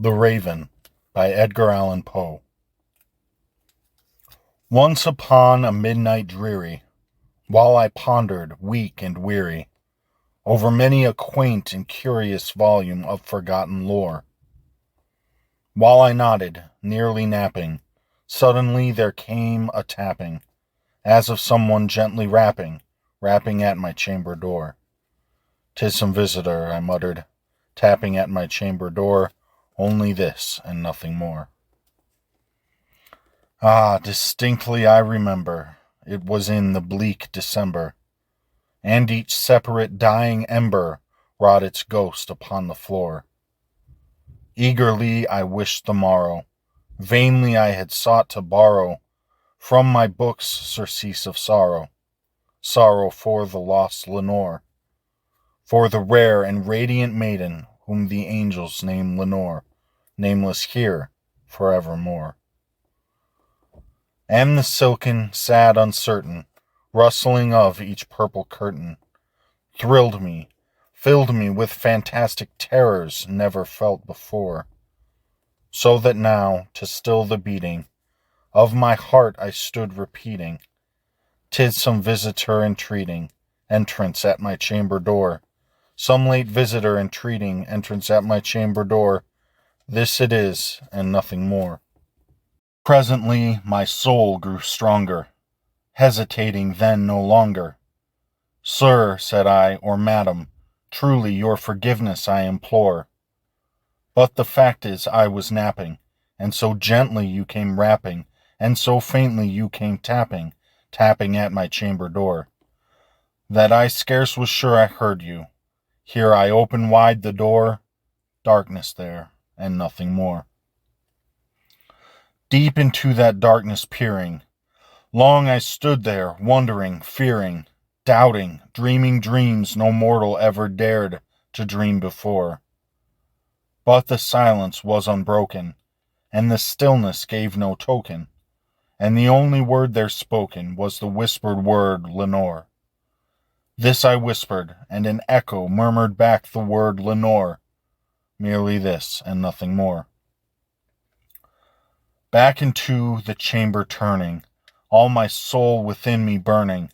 The Raven by Edgar Allan Poe. Once upon a midnight dreary, while I pondered, weak and weary, over many a quaint and curious volume of forgotten lore, while I nodded, nearly napping, suddenly there came a tapping, as of someone gently rapping at my chamber door. "'Tis some visitor," I muttered, tapping at my chamber door, only this and nothing more. Distinctly I remember, it was in the bleak December, and each separate dying ember wrought its ghost upon the floor. Eagerly I wished the morrow, vainly I had sought to borrow from my books surcease of sorrow for the lost Lenore, for the rare and radiant maiden whom the angels name Lenore, nameless here forevermore. And the silken, sad, uncertain rustling of each purple curtain thrilled me, filled me with fantastic terrors never felt before, so that now, to still the beating of my heart, I stood repeating, "'Tis some visitor entreating entrance at my chamber door, some late visitor entreating entrance at my chamber door. This it is, and nothing more." Presently my soul grew stronger, hesitating then no longer. "Sir," said I, "or madam, truly your forgiveness I implore. But the fact is I was napping, and so gently you came rapping, and so faintly you came tapping at my chamber door, that I scarce was sure I heard you. Here I open wide the door, darkness there, and nothing more." Deep into that darkness peering, long I stood there, wondering, fearing, doubting, dreaming dreams no mortal ever dared to dream before. But the silence was unbroken, and the stillness gave no token, and the only word there spoken was the whispered word Lenore. This I whispered, and an echo murmured back the word Lenore, merely this and nothing more. Back into the chamber turning, all my soul within me burning,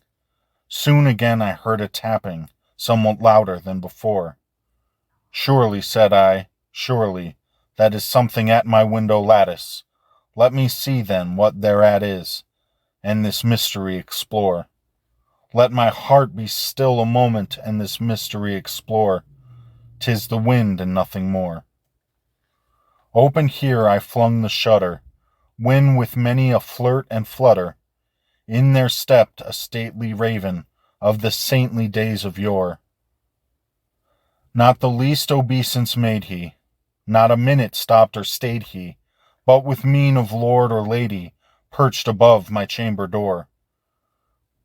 soon again I heard a tapping, somewhat louder than before. "Surely," said I, "surely, that is something at my window lattice. Let me see then what thereat is, and this mystery explore. Let my heart be still a moment and this mystery explore. 'Tis the wind and nothing more." Open here I flung the shutter, when with many a flirt and flutter, in there stepped a stately raven of the saintly days of yore. Not the least obeisance made he, not a minute stopped or stayed he, but with mien of lord or lady, perched above my chamber door.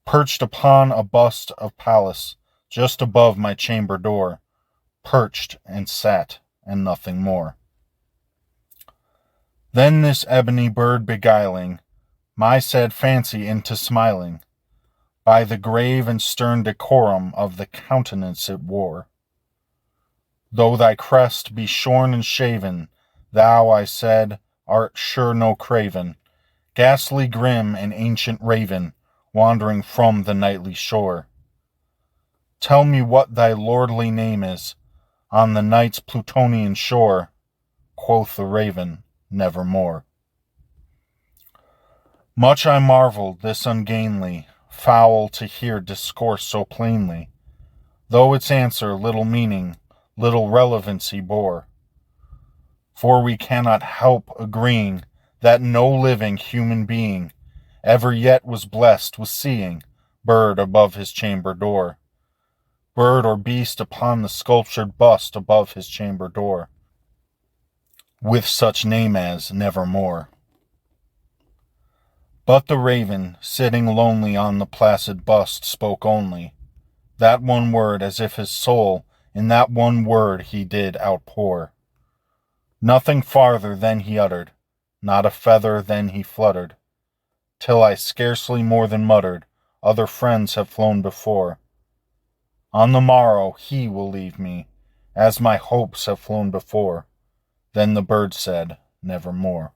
Perched upon a bust of Pallas, just above my chamber door, perched and sat, and nothing more. Then this ebony bird beguiling my sad fancy into smiling, by the grave and stern decorum of the countenance it wore. "Though thy crest be shorn and shaven, thou," I said, "art sure no craven, ghastly grim and ancient raven, wandering from the nightly shore. Tell me what thy lordly name is, on the night's Plutonian shore." Quoth the raven, "Nevermore." Much I marveled this ungainly fowl to hear discourse so plainly, though its answer little meaning, little relevancy bore. For we cannot help agreeing that no living human being ever yet was blessed with seeing bird above his chamber door, bird or beast upon the sculptured bust above his chamber door, with such name as Nevermore. But the raven, sitting lonely on the placid bust, spoke only that one word, as if his soul in that one word he did outpour. Nothing farther than he uttered, not a feather then he fluttered, till I scarcely more than muttered, "Other friends have flown before. On the morrow he will leave me, as my hopes have flown before. Then the bird said, nevermore.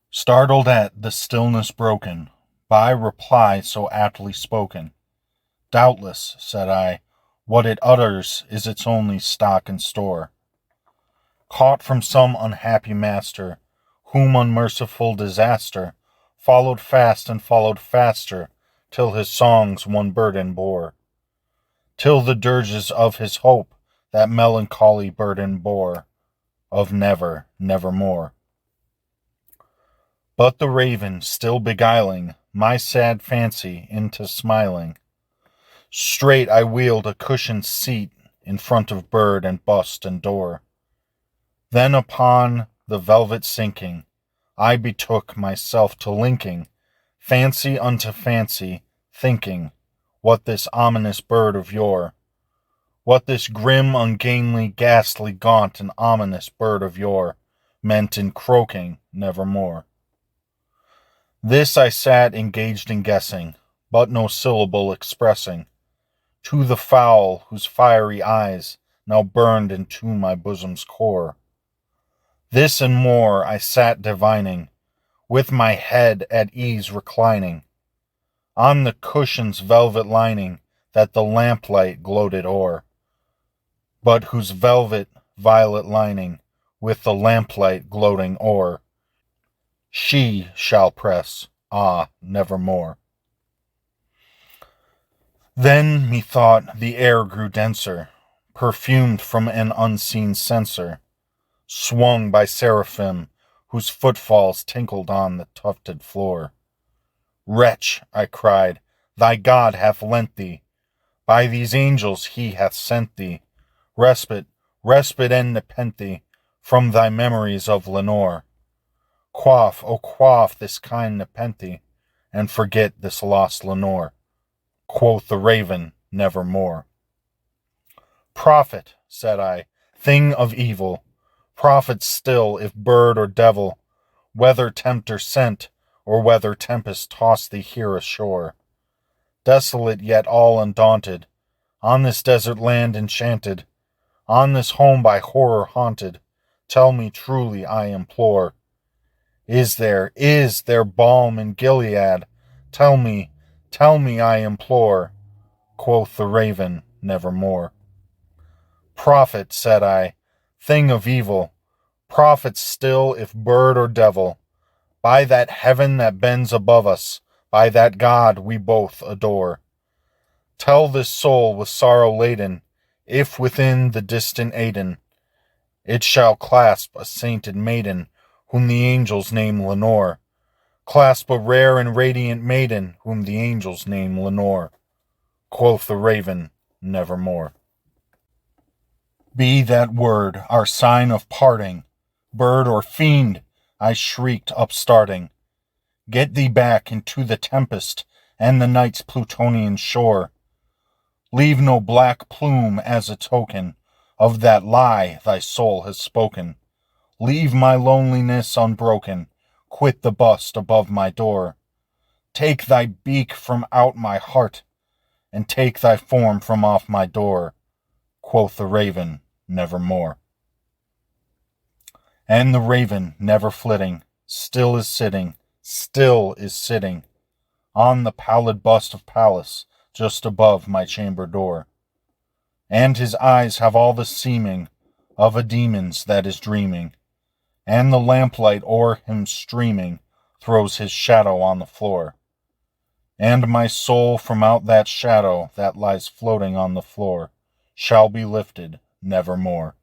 Startled at the stillness broken by reply so aptly spoken, doubtless, said I, what it utters is its only stock and store, caught from some unhappy master, whom unmerciful disaster followed fast and followed faster, till his songs one burden bore, till the dirges of his hope that melancholy burden bore, of never, nevermore. But the raven, still beguiling my sad fancy into smiling, straight I wheeled a cushioned seat in front of bird and bust and door. Then upon the velvet sinking, I betook myself to linking fancy unto fancy, thinking what this ominous bird of yore, what this grim, ungainly, ghastly, gaunt, and ominous bird of yore meant in croaking nevermore. This I sat engaged in guessing, but no syllable expressing, to the fowl whose fiery eyes now burned into my bosom's core. This and more I sat divining, with my head at ease reclining, on the cushion's velvet lining that the lamplight gloated o'er, but whose velvet violet lining, with the lamplight gloating o'er, she shall press, nevermore. Then, methought, the air grew denser, perfumed from an unseen censer, swung by seraphim, whose footfalls tinkled on the tufted floor. Wretch, I cried, thy God hath lent thee, by these angels he hath sent thee, respite, respite and nepenthe, from thy memories of Lenore. Quaff, oh quaff this kind nepenthe, and forget this lost Lenore. Quoth the raven, nevermore. Prophet, said I, thing of evil, prophet still, if bird or devil, whether tempter sent, or whether tempest tossed thee here ashore. Desolate yet all undaunted, on this desert land enchanted, on this home by horror haunted, tell me truly, I implore, is there balm in Gilead? Tell me, I implore. Quoth the raven, nevermore. Prophet, said I, thing of evil, prophet still, if bird or devil, by that heaven that bends above us, by that God we both adore. Tell this soul with sorrow laden, if within the distant Aidenn it shall clasp a sainted maiden, whom the angels name Lenore, clasp a rare and radiant maiden, whom the angels name Lenore. Quoth the raven, nevermore. Be that word our sign of parting, bird or fiend, I shrieked upstarting. Get thee back into the tempest and the night's Plutonian shore. Leave no black plume as a token of that lie thy soul has spoken. Leave my loneliness unbroken, quit the bust above my door. Take thy beak from out my heart, and take thy form from off my door. Quoth the raven, nevermore. And the raven, never flitting, still is sitting, on the pallid bust of Pallas, just above my chamber door. And his eyes have all the seeming of a demon's that is dreaming, and the lamplight o'er him streaming throws his shadow on the floor. And my soul from out that shadow that lies floating on the floor shall be lifted nevermore.